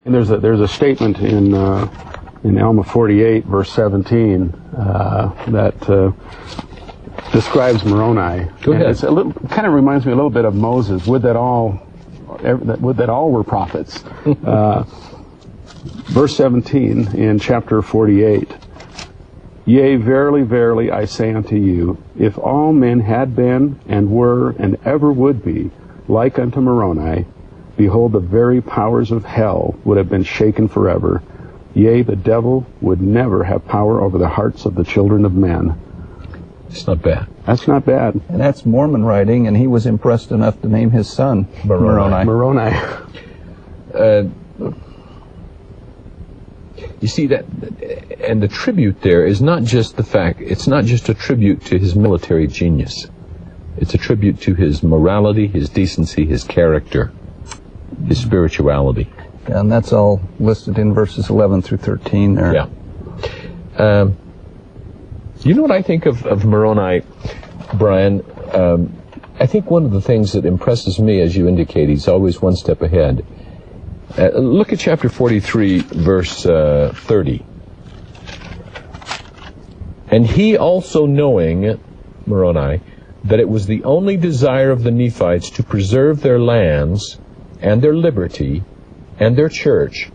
And there's a statement in Alma 48, verse 17, that describes Moroni. Go ahead. It's kind of reminds me a little bit of Moses. Would that all were prophets. Verse 17 in chapter 48. Yea, verily, verily, I say unto you, if all men had been, and were, and ever would be, like unto Moroni, behold, the very powers of hell would have been shaken forever. Yea, the devil would never have power over the hearts of the children of men. It's not bad. That's not bad. And that's Mormon writing, and he was impressed enough to name his son Moroni. You see that, and the tribute there is not just the fact, it's not just a tribute to his military genius. It's a tribute to his morality, his decency, his character, his spirituality. And that's all listed in verses 11 through 13 there. Yeah. You know what I think of Moroni, Brian? I think one of the things that impresses me, as you indicate, he's always one step ahead. Look at chapter 43, verse 30. And he also knowing, Moroni, that it was the only desire of the Nephites to preserve their lands and their liberty and their church,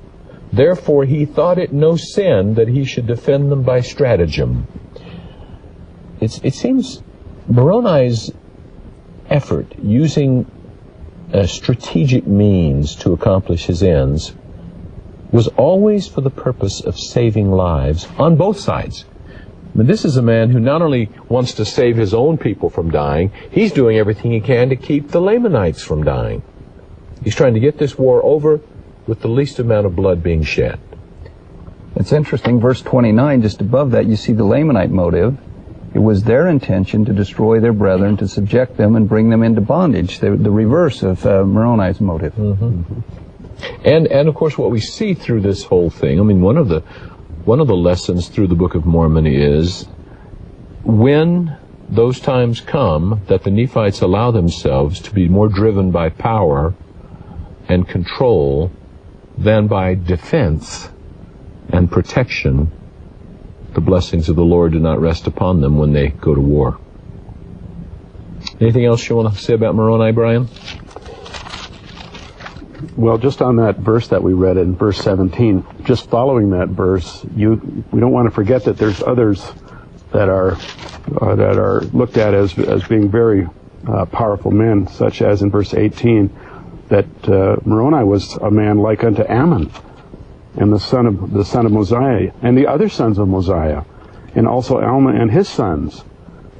therefore he thought it no sin that he should defend them by stratagem. It seems Moroni's effort, using strategic means to accomplish his ends, was always for the purpose of saving lives on both sides. I mean, this is a man who not only wants to save his own people from dying, he's doing everything he can to keep the Lamanites from dying. He's trying to get this war over with the least amount of blood being shed. It's interesting, verse 29, just above that, you see the Lamanite motive. It was their intention to destroy their brethren, to subject them and bring them into bondage, the reverse of Moroni's motive. Mm-hmm. And of course what we see through this whole thing, I mean, one of the lessons through the Book of Mormon is when those times come that the Nephites allow themselves to be more driven by power and control than by defense and protection, the blessings of the Lord do not rest upon them when they go to war. Anything else you want to say about Moroni, Brian? Well, just on that verse that we read in verse 17, just following that verse, we don't want to forget that there's others that are looked at as being very powerful men, such as in verse 18, that Moroni was a man like unto Ammon, and the son of Mosiah, and the other sons of Mosiah, and also Alma and his sons,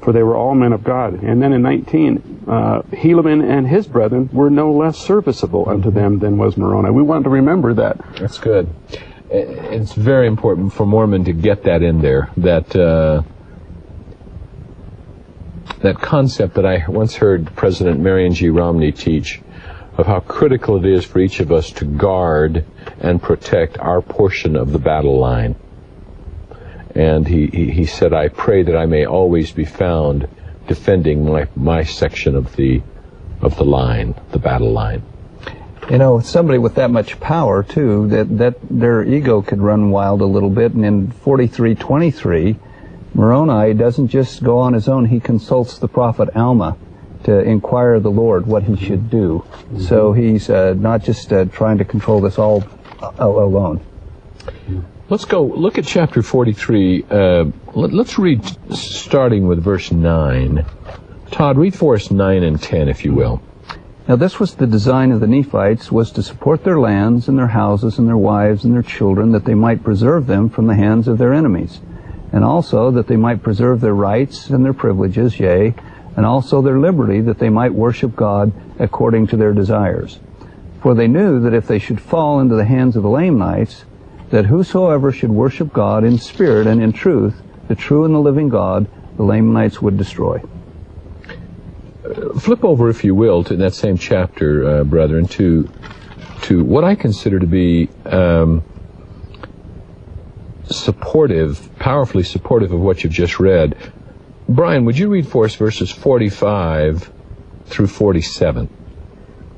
for they were all men of God. And then in 19, Helaman and his brethren were no less serviceable unto them than was Moroni. We want to remember that. That's good. It's very important for Mormon to get that in there, that concept that I once heard President Marion G. Romney teach, of how critical it is for each of us to guard and protect our portion of the battle line. And he said, I pray that I may always be found defending my section of the line, the battle line. You know, somebody with that much power, too, that their ego could run wild a little bit. And in 43:23, Moroni doesn't just go on his own. He consults the prophet Alma to inquire of the Lord what he should do. Mm-hmm. So he's not just trying to control this all alone. Let's go look at chapter 43. Let's read starting with verse 9. Todd, read for us 9 and 10, if you will. Now this was the design of the Nephites, was to support their lands and their houses and their wives and their children, that they might preserve them from the hands of their enemies, and also that they might preserve their rights and their privileges, yea, and also their liberty, that they might worship God according to their desires. For they knew that if they should fall into the hands of the Lamanites, that whosoever should worship God in spirit and in truth, the true and the living God, the Lamanites would destroy. Flip over, if you will, to that same chapter, brethren, to what I consider to be powerfully supportive of what you've just read. Brian, would you read for us verses 45 through 47?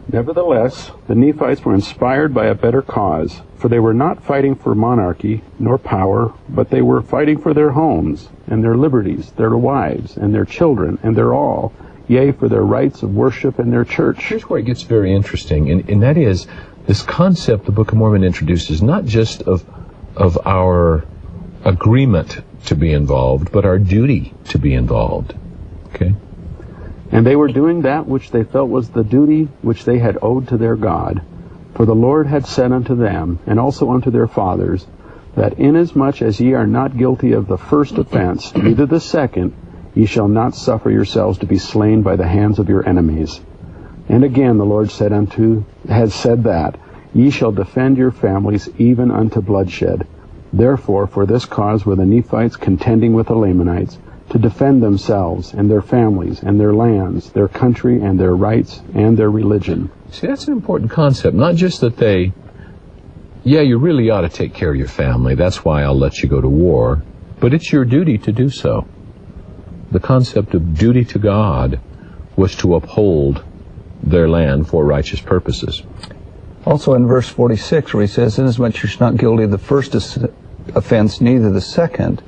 Nevertheless, the Nephites were inspired by a better cause, for they were not fighting for monarchy nor power, but they were fighting for their homes and their liberties, their wives and their children and their all, yea, for their rights of worship and their church. Here's where it gets very interesting, and that is this concept the Book of Mormon introduces, not just of our agreement to be involved, but our duty to be involved. Okay? And they were doing that which they felt was the duty which they had owed to their God. For the Lord had said unto them, and also unto their fathers, that inasmuch as ye are not guilty of the first offense, neither the second, ye shall not suffer yourselves to be slain by the hands of your enemies. And again the Lord has said that, ye shall defend your families even unto bloodshed. Therefore, for this cause were the Nephites contending with the Lamanites, to defend themselves and their families and their lands, their country and their rights and their religion. See, that's an important concept. Not just that you really ought to take care of your family. That's why I'll let you go to war. But it's your duty to do so. The concept of duty to God was to uphold their land for righteous purposes. Also in verse 46 where he says, inasmuch you're not guilty of the first offense, neither the second,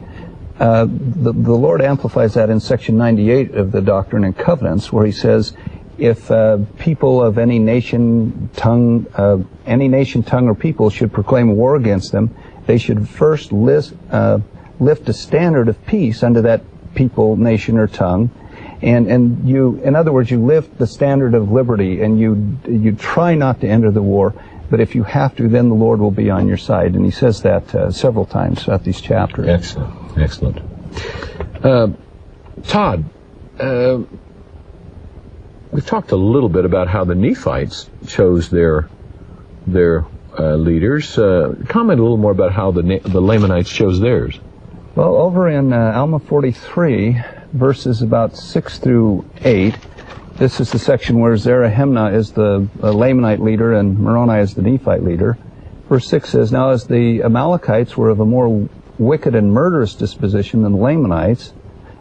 the Lord amplifies that in section 98 of the Doctrine and Covenants, where he says, if people of any nation, tongue, or people should proclaim war against them, they should first lift a standard of peace unto that people, nation, or tongue. And you, in other words, you lift the standard of liberty, and you try not to enter the war. But if you have to, then the Lord will be on your side. And he says that several times throughout these chapters. Excellent. Todd, we've talked a little bit about how the Nephites chose their leaders. Comment a little more about how the Lamanites chose theirs. Well, over in Alma 43, verses about 6 through 8, this is the section where Zarahemnah is the Lamanite leader and Moroni is the Nephite leader. Verse 6 says, now as the Amalekites were of a more wicked and murderous disposition than the Lamanites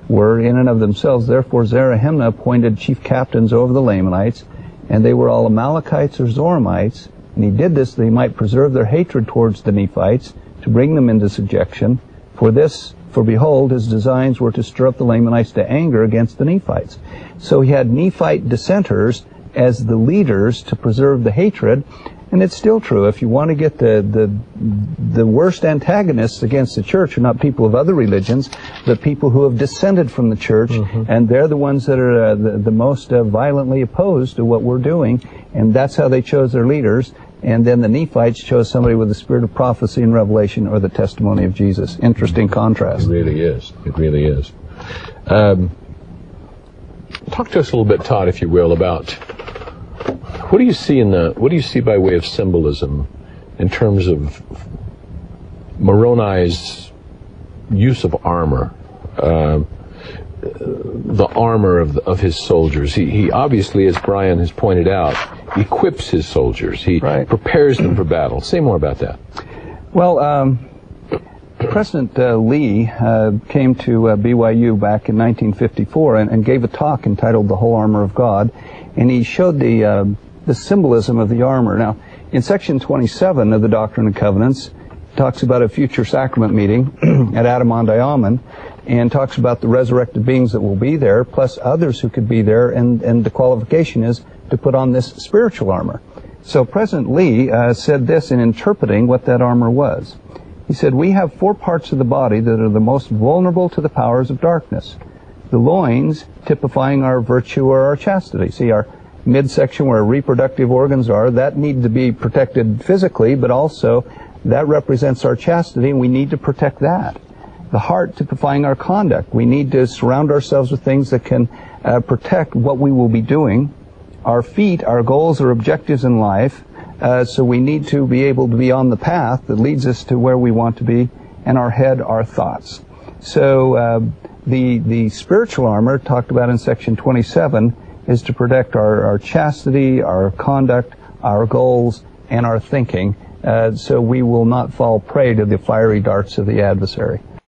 were in and of themselves, therefore Zarahemnah appointed chief captains over the Lamanites, and they were all Amalekites or Zoramites, and he did this that he might preserve their hatred towards the Nephites, to bring them into subjection. For behold, his designs were to stir up the Lamanites to anger against the Nephites. So he had Nephite dissenters as the leaders to preserve the hatred. And it's still true. If you want to get the worst antagonists against the church are not people of other religions, but people who have descended from the church, and they're the ones that are the most violently opposed to what we're doing. And that's how they chose their leaders. And then the Nephites chose somebody with the spirit of prophecy and revelation or the testimony of Jesus. Interesting contrast. It really is. It really is. Talk to us a little bit, Todd, if you will, about what do you see by way of symbolism in terms of Moroni's use of armor, the armor of his soldiers? He obviously, as Brian has pointed out, equips his soldiers. He prepares them for battle. Say more about that. Well, President Lee came to BYU back in 1954 and gave a talk entitled The Whole Armor of God, and he showed the symbolism of the armor. Now, in section 27 of the Doctrine and Covenants, it talks about a future sacrament meeting at Adam-on-Diamond, and talks about the resurrected beings that will be there, plus others who could be there, and the qualification is to put on this spiritual armor. So President Lee said this in interpreting what that armor was. He said, we have 4 parts of the body that are the most vulnerable to the powers of darkness. The loins, typifying our virtue or our chastity. See, our midsection where reproductive organs are, that need to be protected physically, but also that represents our chastity, and we need to protect that. The heart, typifying our conduct. We need to surround ourselves with things that can protect what we will be doing. Our feet, our goals or objectives in life, so we need to be able to be on the path that leads us to where we want to be, and our head, our thoughts. So the spiritual armor talked about in section 27 is to protect our chastity, our conduct, our goals, and our thinking, so we will not fall prey to the fiery darts of the adversary.